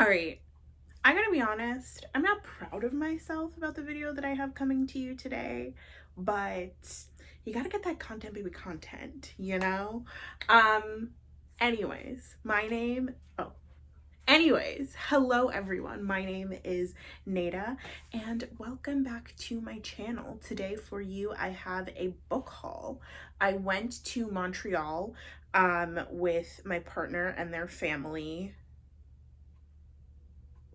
All right, I gotta be honest, I'm not proud of myself about the video that I have coming to you today, but you gotta get that content, baby, content, you know? Um, anyways, my name, oh, anyways, hello everyone. My name is Nada and welcome back to my channel. Today for you, I have a book haul. I went to Montreal with my partner and their family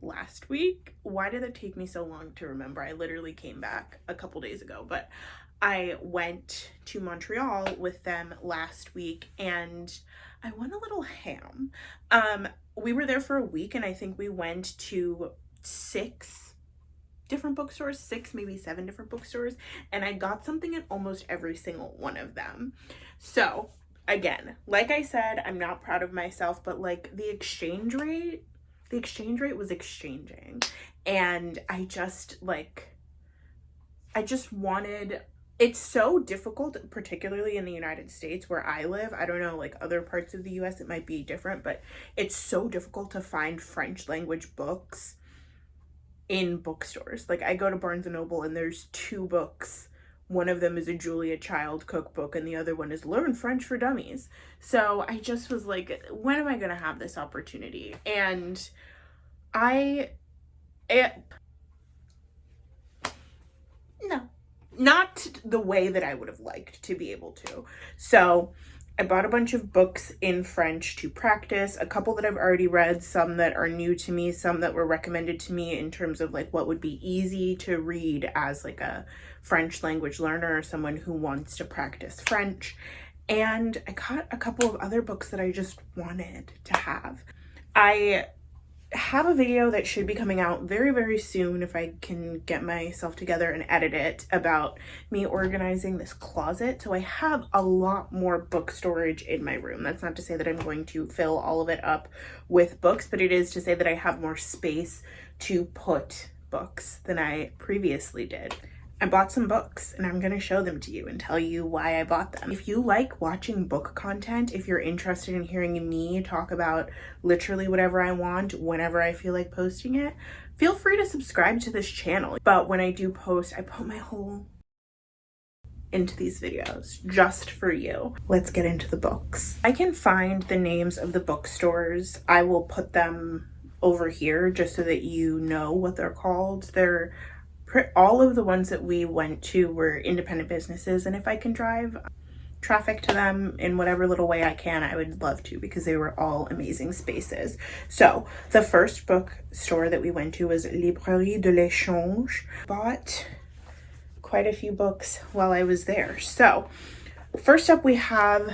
last week. Why did it take me so long to remember? I literally came back a couple days ago, but I went to Montreal with them last week and I went a little ham. We were there for a week and I think we went to 6 different bookstores, 6, maybe 7 different bookstores, and I got something at almost every single one of them. So again, like I said, I'm not proud of myself, but like the exchange rate was exchanging, and I just wanted, it's so difficult, particularly in the United States where I live. I don't know, like other parts of the US it might be different, but it's so difficult to find French language books in bookstores. Like I go to Barnes and Noble and there's 2 books. One of them is a Julia Child cookbook and the other one is Learn French for Dummies. So I just was like, when am I gonna have this opportunity? And no, not the way that I would have liked to be able to. So I bought a bunch of books in French to practice, a couple that I've already read, some that are new to me, some that were recommended to me in terms of like what would be easy to read as like a French language learner or someone who wants to practice French. And I got a couple of other books that I just wanted to have. I have a video that should be coming out very, very soon if I can get myself together and edit it, about me organizing this closet. So I have a lot more book storage in my room. That's not to say that I'm going to fill all of it up with books, but it is to say that I have more space to put books than I previously did. I bought some books and I'm going to show them to you and tell you why I bought them. If you like watching book content, if you're interested in hearing me talk about literally whatever I want, whenever I feel like posting it, feel free to subscribe to this channel. But when I do post, I put my whole into these videos just for you. Let's get into the books. I can find the names of the bookstores. I will put them over here just so that you know what they're called. All of the ones that we went to were independent businesses, and if I can drive traffic to them in whatever little way I can, I would love to, because they were all amazing spaces. So the first bookstore that we went to was Librairie de l'Échange. Bought quite a few books while I was there. So first up we have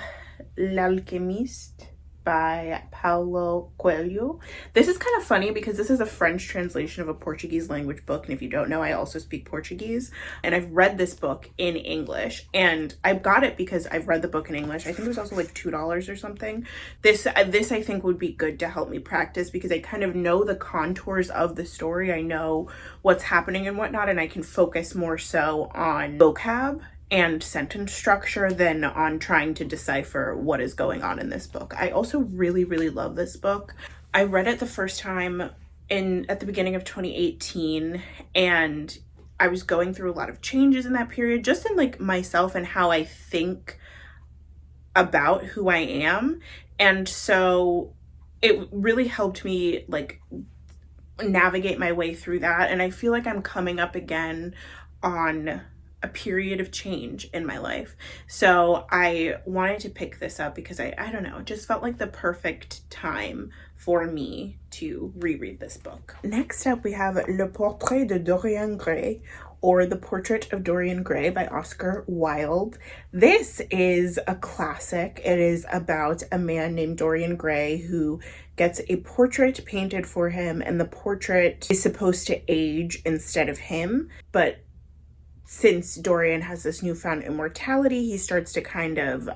L'Alchimiste by Paulo Coelho. This is kind of funny because this is a French translation of a Portuguese language book, and if you don't know, I also speak Portuguese, and I've read this book in English, and I got it because I've read the book in English. I think it was also like $2 or something. This I think would be good to help me practice, because I kind of know the contours of the story. I know what's happening and whatnot, and I can focus more so on vocab and sentence structure than on trying to decipher what is going on in this book. I also really, really love this book. I read it the first time at the beginning of 2018, and I was going through a lot of changes in that period, just in like myself and how I think about who I am. And so it really helped me like navigate my way through that. And I feel like I'm coming up again on a period of change in my life. So I wanted to pick this up because I don't know, it just felt like the perfect time for me to reread this book. Next up we have Le Portrait de Dorian Gray, or The Portrait of Dorian Gray by Oscar Wilde. This is a classic. It is about a man named Dorian Gray who gets a portrait painted for him, and the portrait is supposed to age instead of him, but since Dorian has this newfound immortality, he starts to kind of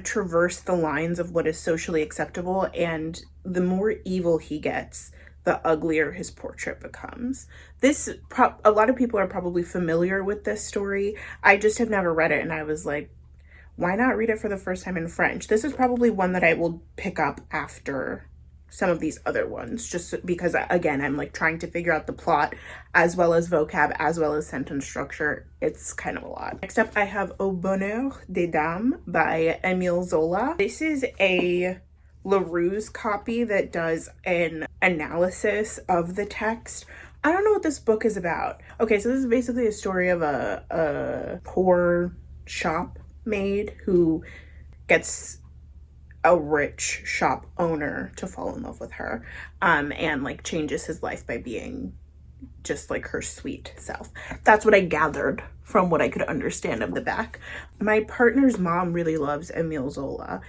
traverse the lines of what is socially acceptable, and the more evil he gets, the uglier his portrait becomes. A lot of people are probably familiar with this story. I just have never read it, and I was like, why not read it for the first time in French? This is probably one that I will pick up after some of these other ones, just because, again, I'm like trying to figure out the plot as well as vocab as well as sentence structure. It's kind of a lot. Next up, I have Au Bonheur des Dames by Émile Zola. This is a LaRue's copy that does an analysis of the text. I don't know what this book is about. Okay, so this is basically a story of a poor shop maid who gets a rich shop owner to fall in love with her, and like changes his life by being just like her sweet self. That's what I gathered from what I could understand of the back. My partner's mom really loves Émile Zola,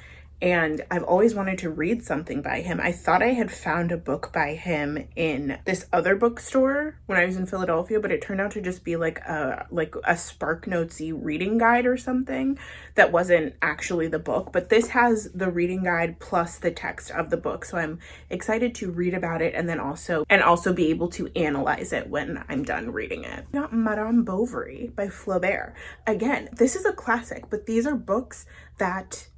and I've always wanted to read something by him. I thought I had found a book by him in this other bookstore when I was in Philadelphia, but it turned out to just be like a SparkNotesy reading guide or something that wasn't actually the book. But this has the reading guide plus the text of the book, so I'm excited to read about it and then also be able to analyze it when I'm done reading it. Got Madame Bovary by Flaubert. Again, this is a classic, but these are books that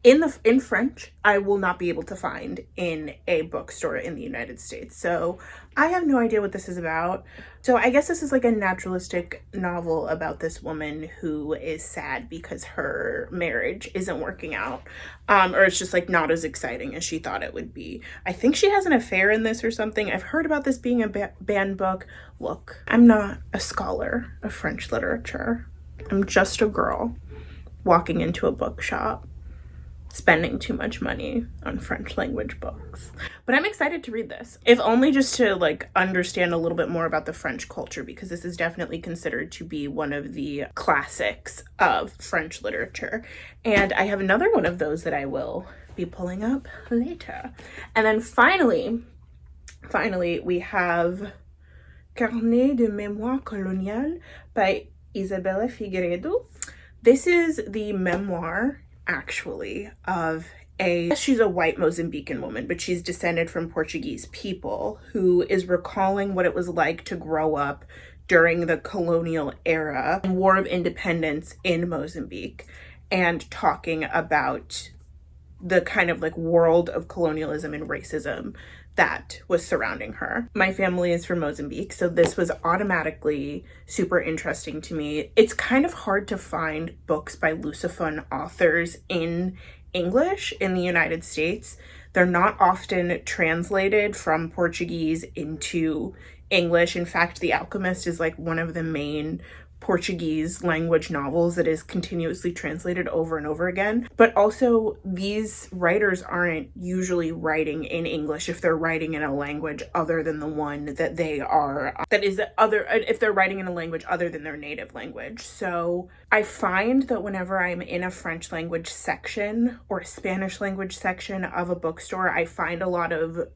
in French, I will not be able to find in a bookstore in the United States. So I have no idea what this is about. So I guess this is like a naturalistic novel about this woman who is sad because her marriage isn't working out. Or it's just like not as exciting as she thought it would be. I think she has an affair in this or something. I've heard about this being a banned book. Look, I'm not a scholar of French literature. I'm just a girl walking into a bookshop, spending too much money on French language books. But I'm excited to read this, if only just to like understand a little bit more about the French culture, because this is definitely considered to be one of the classics of French literature. And I have another one of those that I will be pulling up later. And then finally, we have Carnet de Mémoire Coloniale by Isabella Figueiredo. This is the memoir, actually, of she's a white Mozambican woman, but she's descended from Portuguese people, who is recalling what it was like to grow up during the colonial era and War of Independence in Mozambique, and talking about the kind of like world of colonialism and racism that was surrounding her. My family is from Mozambique, so this was automatically super interesting to me. It's kind of hard to find books by Lusophone authors in English in the United States. They're not often translated from Portuguese into English. In fact, The Alchemist is like one of the main Portuguese language novels that is continuously translated over and over again. But also, these writers aren't usually writing in English if they're writing in a language other than the one that they are, if they're writing in a language other than their native language. So I find that whenever I'm in a French language section or a Spanish language section of a bookstore, I find a lot of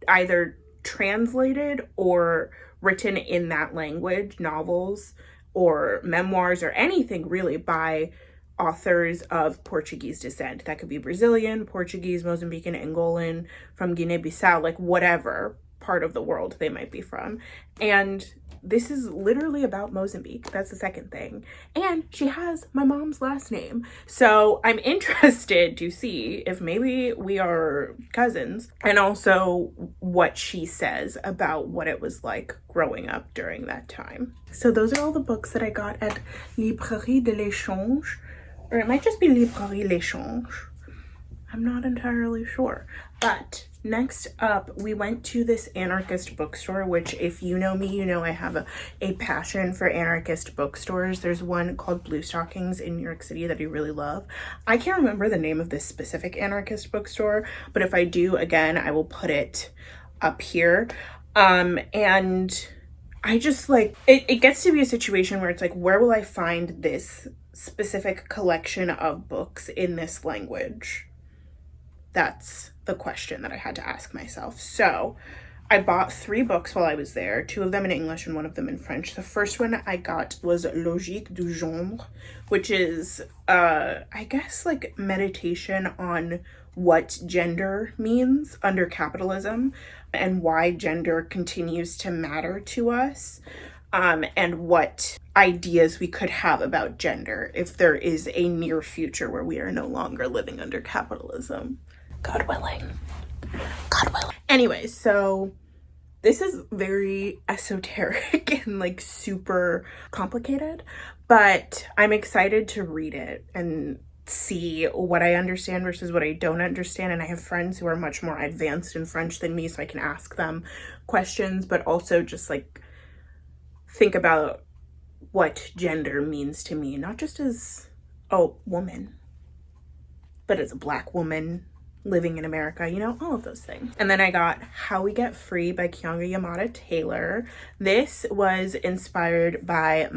either translated or written in that language novels or memoirs or anything really by authors of Portuguese descent. That could be Brazilian, Portuguese, Mozambican, Angolan, from Guinea-Bissau, like whatever part of the world they might be from. And this is literally about Mozambique. That's the second thing. And she has my mom's last name. So I'm interested to see if maybe we are cousins, and also what she says about what it was like growing up during that time. So those are all the books that I got at Librairie de l'Échange, or it might just be Librairie l'Échange. I'm not entirely sure. But next up, we went to this anarchist bookstore, which if you know me, you know I have a passion for anarchist bookstores. There's one called Blue Stockings in New York City that I really love. I can't remember the name of this specific anarchist bookstore, but if I do, again, I will put it up here. And I just like, it gets to be a situation where it's like, where will I find this specific collection of books in this language? That's the question that I had to ask myself. So I bought 3 books while I was there, 2 of them in English and 1 of them in French. The first one I got was Logique du Genre, which is, I guess, like meditation on what gender means under capitalism and why gender continues to matter to us, and what ideas we could have about gender if there is a near future where we are no longer living under capitalism. God willing. God willing. Anyway, so this is very esoteric and like super complicated, but I'm excited to read it and see what I understand versus what I don't understand. And I have friends who are much more advanced in French than me, so I can ask them questions, but also just like think about what gender means to me, not just as a woman, but as a Black woman living in America, you know, all of those things. And then I got How We Get Free by Keeanga-Yamahtta Taylor. This was inspired by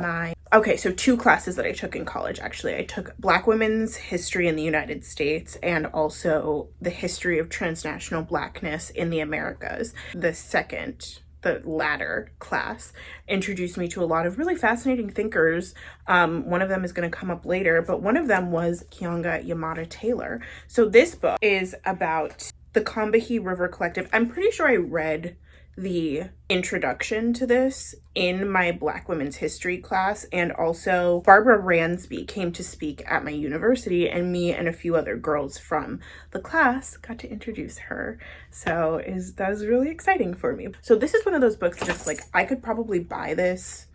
so 2 classes that I took in college, actually. I took Black women's history in the United States and also the history of transnational Blackness in the Americas. The latter class introduced me to a lot of really fascinating thinkers. One of them is going to come up later, but one of them was Keeanga-Yamahtta Taylor. So this book is about the Combahee River Collective. I'm pretty sure I read the introduction to this in my Black women's history class, and also Barbara Ransby came to speak at my university, and me and a few other girls from the class got to introduce her. So that was really exciting for me. So this is one of those books that's like, I could probably buy this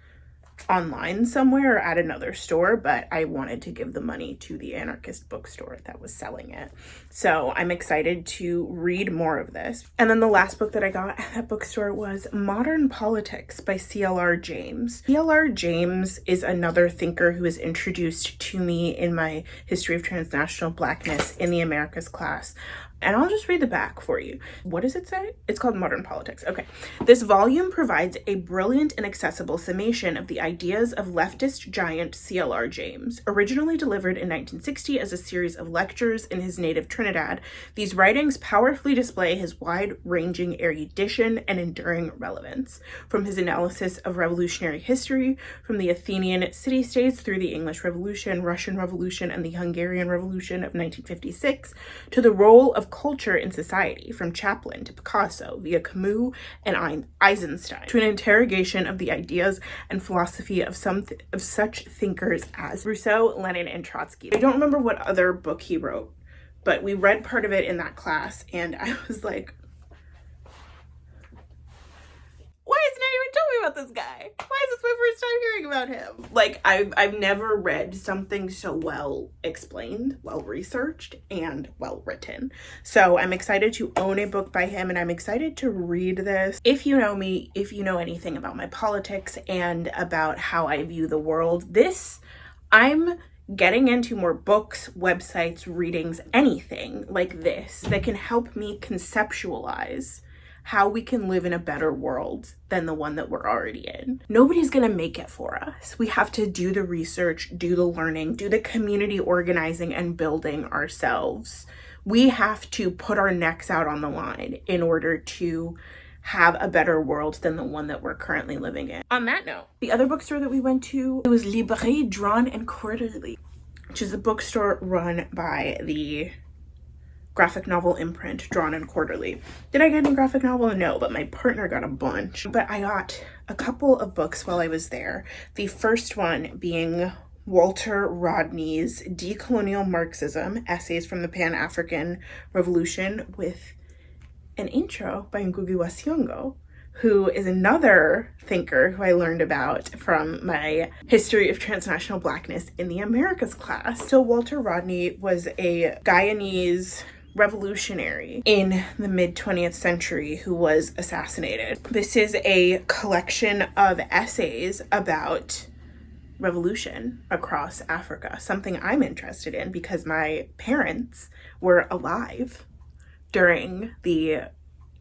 online somewhere or at another store, but I wanted to give the money to the anarchist bookstore that was selling it. So I'm excited to read more of this. And then the last book that I got at that bookstore was Modern Politics by C.L.R. James. C.L.R. James is another thinker who was introduced to me in my History of Transnational Blackness in the Americas class. And I'll just read the back for you. What does it say? It's called Modern Politics. Okay. This volume provides a brilliant and accessible summation of the ideas of leftist giant C.L.R. James. Originally delivered in 1960 as a series of lectures in his native Trinidad, these writings powerfully display his wide-ranging erudition and enduring relevance. From his analysis of revolutionary history, from the Athenian city-states through the English Revolution, Russian Revolution, and the Hungarian Revolution of 1956, to the role of culture in society, from Chaplin to Picasso, via Camus and Eisenstein, to an interrogation of the ideas and philosophy of such thinkers as Rousseau, Lenin, and Trotsky. I don't remember what other book he wrote, but we read part of it in that class, and I was like, why hasn't anyone told me about this guy? Why is this my first time hearing about him? Like, I've never read something so well explained, well researched, and well written. So I'm excited to own a book by him, and I'm excited to read this. If you know me, if you know anything about my politics and about how I view the world, I'm getting into more books, websites, readings, anything like this that can help me conceptualize how we can live in a better world than the one that we're already in. Nobody's gonna make it for us. We have to do the research, do the learning, do the community organizing and building ourselves. We have to put our necks out on the line in order to have a better world than the one that we're currently living in. On that note, the other bookstore that we went to, it was Librairie Drawn and Quarterly, which is a bookstore run by the graphic novel imprint Drawn and Quarterly. Did I get a graphic novel? No, but my partner got a bunch. But I got a couple of books while I was there. The first one being Walter Rodney's Decolonial Marxism, Essays from the Pan-African Revolution, with an intro by Ngugi wa Thiong'o, who is another thinker who I learned about from my History of Transnational Blackness in the Americas class. So Walter Rodney was a Guyanese revolutionary in the mid-20th century who was assassinated. This is a collection of essays about revolution across Africa, something I'm interested in because my parents were alive during the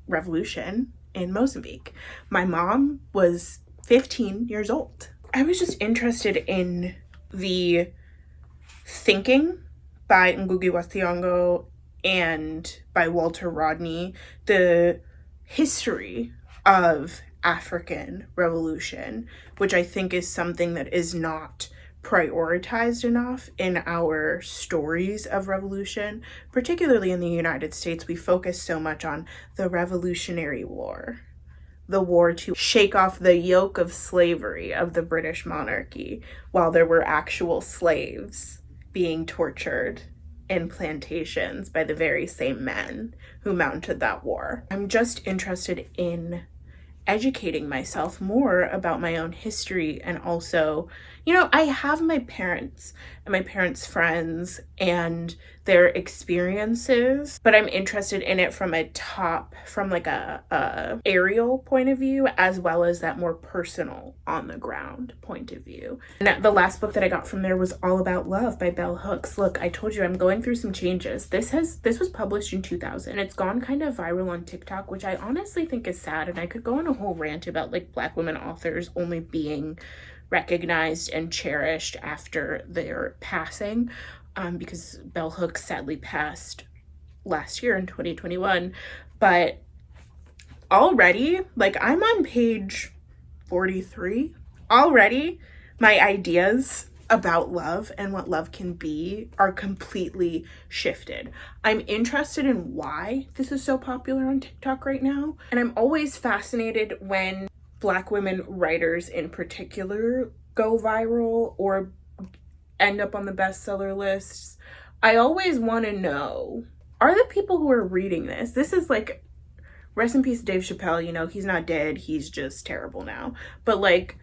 revolution in Mozambique. My mom was 15 years old. I was just interested in the thinking by Ngugi wa Thiong'o and by Walter Rodney, the history of African revolution, which I think is something that is not prioritized enough in our stories of revolution. Particularly in the United States, we focus so much on the Revolutionary War, the war to shake off the yoke of slavery of the British monarchy, while there were actual slaves being tortured in plantations by the very same men who mounted that war. I'm just interested in educating myself more about my own history, and also, you know, I have my parents and my parents' friends and their experiences, but I'm interested in it from like a aerial point of view, as well as that more personal on the ground point of view. And the last book that I got from there was All About Love by Bell Hooks. Look, I told you I'm going through some changes. This was published in 2000. It's gone kind of viral on TikTok, which I honestly think is sad, and I could go on a whole rant about like Black women authors only being recognized and cherished after their passing, because Bell Hooks sadly passed last year in 2021. But already, like, I'm on page 43 already. My ideas about love and what love can be are completely shifted. I'm interested in why this is so popular on TikTok right now, and I'm always fascinated when Black women writers in particular go viral or end up on the bestseller lists. I always want to know, are the people who are reading this is like, rest in peace Dave Chappelle, you know, he's not dead, he's just terrible now, but like,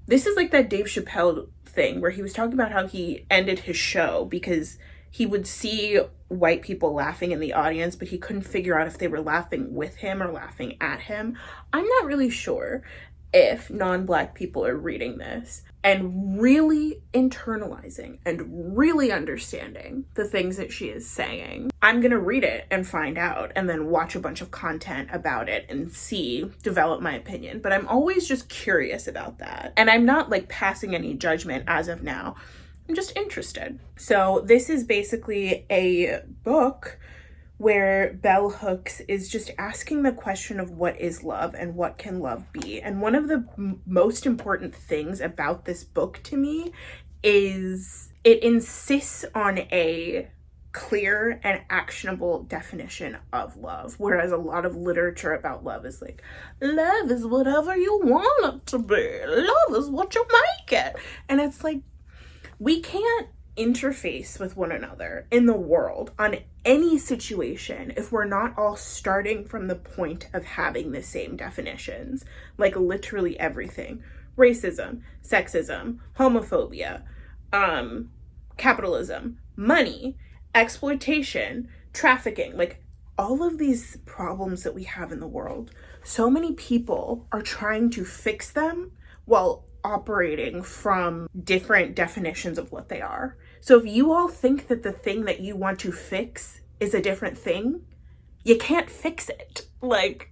this is like that Dave Chappelle thing where he was talking about how he ended his show because he would see white people laughing in the audience, but he couldn't figure out if they were laughing with him or laughing at him. I'm not really sure if non-Black people are reading this and really internalizing and really understanding the things that she is saying. I'm gonna read it and find out, and then watch a bunch of content about it and develop my opinion. But I'm always just curious about that. And I'm not like passing any judgment as of now. I'm just interested. So this is basically a book where Bell Hooks is just asking the question of what is love and what can love be. And one of the most important things about this book to me is it insists on a clear and actionable definition of love, whereas a lot of literature about love is like, love is whatever you want it to be, love is what you make it. And it's like, we can't interface with one another in the world on any situation if we're not all starting from the point of having the same definitions. Like literally everything: racism, sexism, homophobia, capitalism, money, exploitation, trafficking, like all of these problems that we have in the world. So many people are trying to fix them while operating from different definitions of what they are. So if you all think that the thing that you want to fix is a different thing, you can't fix it. Like,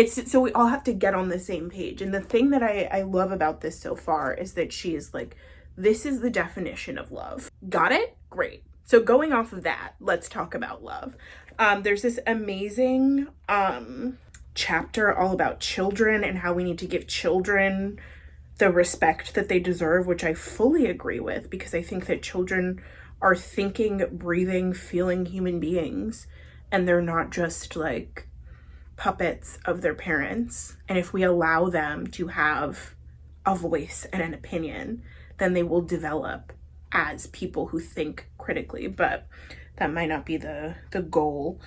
so we all have to get on the same page. And the thing that I love about this so far is that she is like, this is the definition of love. Got it? Great. So going off of that, let's talk about love. There's this amazing chapter all about children and how we need to give children the respect that they deserve, which I fully agree with, because I think that children are thinking, breathing, feeling human beings, and they're not just like puppets of their parents. And if we allow them to have a voice and an opinion, then they will develop as people who think critically, but that might not be the goal.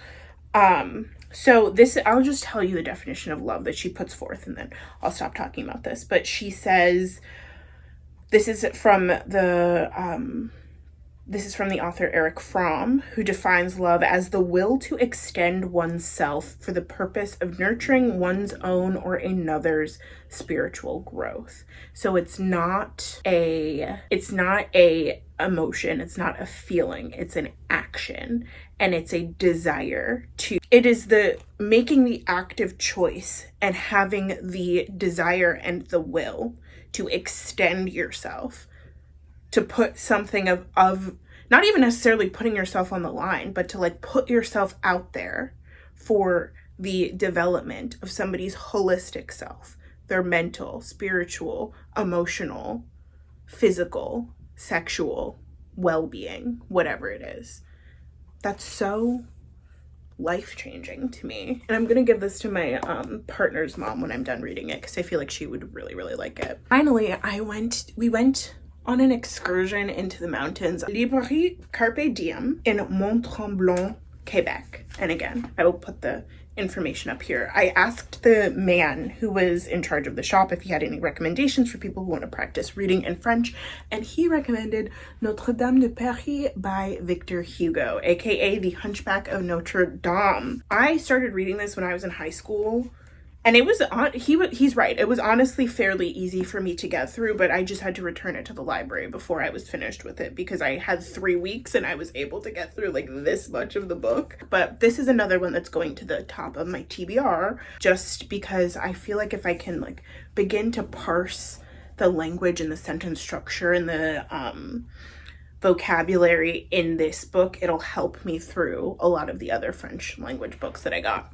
So this, I'll just tell you the definition of love that she puts forth, and then I'll stop talking about this. But she says, this is from the author Eric Fromm, who defines love as the will to extend oneself for the purpose of nurturing one's own or another's spiritual growth. So it's not a emotion, it's not a feeling, it's an action, and it's a desire to, it is the making the active choice and having the desire and the will to extend yourself, to put something of not even necessarily putting yourself on the line, but to like put yourself out there for the development of somebody's holistic self, their mental, spiritual, emotional, physical, sexual well-being, whatever it is. That's so life-changing to me. And I'm gonna give this to my partner's mom when I'm done reading it, because I feel like she would really, really like it. Finally, we went on an excursion into the mountains. Librairie Carpe Diem in Montreal, Quebec. And again, I will put the information up here. I asked the man who was in charge of the shop if he had any recommendations for people who want to practice reading in French, and he recommended Notre Dame de Paris by Victor Hugo, aka The Hunchback of Notre Dame. I started reading this when I was in high school, and it was he's right, it was honestly fairly easy for me to get through, but I just had to return it to the library before I was finished with it because I had 3 weeks and I was able to get through like this much of the book. But this is another one that's going to the top of my TBR, just because I feel like if I can like begin to parse the language and the sentence structure and the vocabulary in this book, it'll help me through a lot of the other French language books that I got.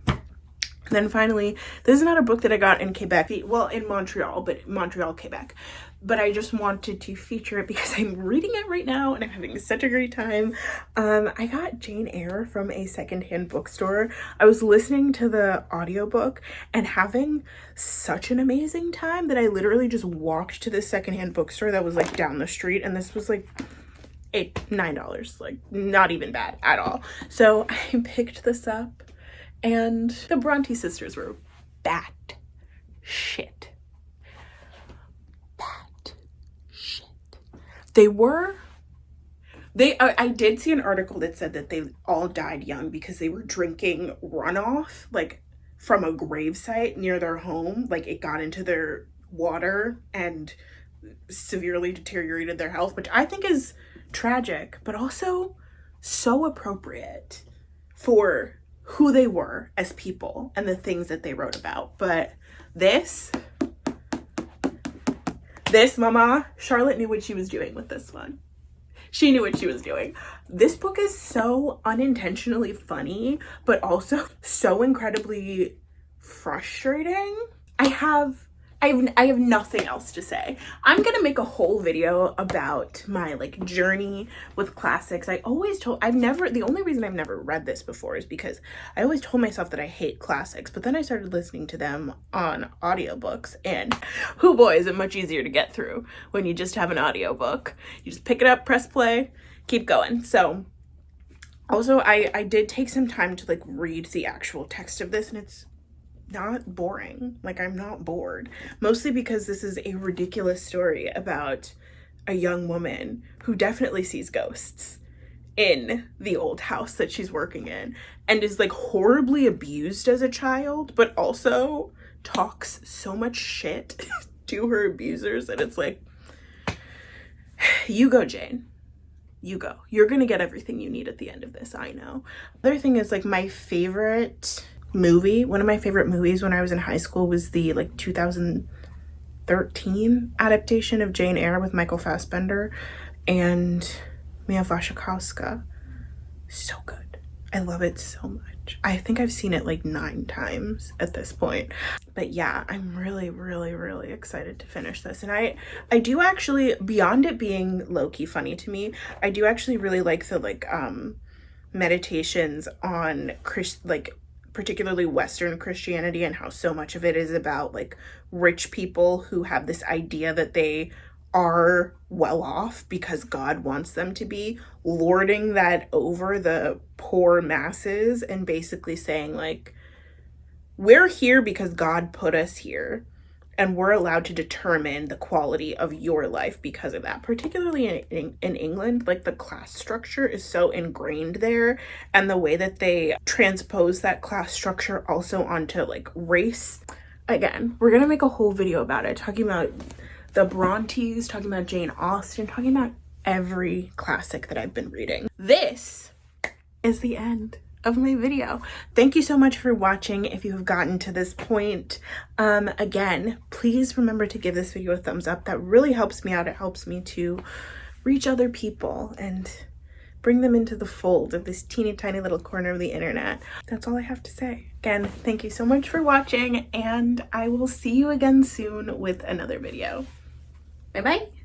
And then finally, this is not a book that I got in Quebec, well, in Montreal, but Montreal, Quebec. But I just wanted to feature it because I'm reading it right now and I'm having such a great time. I got Jane Eyre from a secondhand bookstore. I was listening to the audiobook and having such an amazing time that I literally just walked to this secondhand bookstore that was like down the street, and this was like $9, like not even bad at all. So I picked this up. And the Bronte sisters were bat shit. Bat shit. I did see an article that said that they all died young because they were drinking runoff, like from a gravesite near their home. Like it got into their water and severely deteriorated their health, which I think is tragic, but also so appropriate for who they were as people and the things that they wrote about. But this mama, Charlotte knew what she was doing with this one. She knew what she was doing. This book is so unintentionally funny, but also so incredibly frustrating. I have nothing else to say. I'm gonna make a whole video about my like journey with classics. The only reason I've never read this before is because I always told myself that I hate classics, but then I started listening to them on audiobooks, and oh boy, is it much easier to get through when you just have an audiobook. You just pick it up, press play, keep going. So also I did take some time to like read the actual text of this, and it's not boring. Like, I'm not bored, mostly because this is a ridiculous story about a young woman who definitely sees ghosts in the old house that she's working in and is like horribly abused as a child, but also talks so much shit to her abusers, and it's like, you go, Jane. You go. You're gonna get everything you need at the end of this, I know. Other thing is, like, my favorite movie, one of my favorite movies when I was in high school was the like 2013 adaptation of Jane Eyre with Michael Fassbender and Mia Wasikowska. So good. I love it so much. I think I've seen it like 9 times at this point. But yeah, I'm really, really, really excited to finish this. And I do actually, beyond it being low-key funny to me, I do actually really like the like meditations on particularly Western Christianity, and how so much of it is about like rich people who have this idea that they are well off because God wants them to be, lording that over the poor masses and basically saying like, we're here because God put us here and we're allowed to determine the quality of your life because of that. Particularly in England, like the class structure is so ingrained there, and the way that they transpose that class structure also onto like race. Again, we're gonna make a whole video about it, talking about the Brontes, talking about Jane Austen, talking about every classic that I've been reading. This is the end of my video. Thank you so much for watching. If you have gotten to this point, again, please remember to give this video a thumbs up. That really helps me out. It helps me to reach other people and bring them into the fold of this teeny tiny little corner of the internet. That's all I have to say. Again, thank you so much for watching, and I will see you again soon with another video. Bye bye.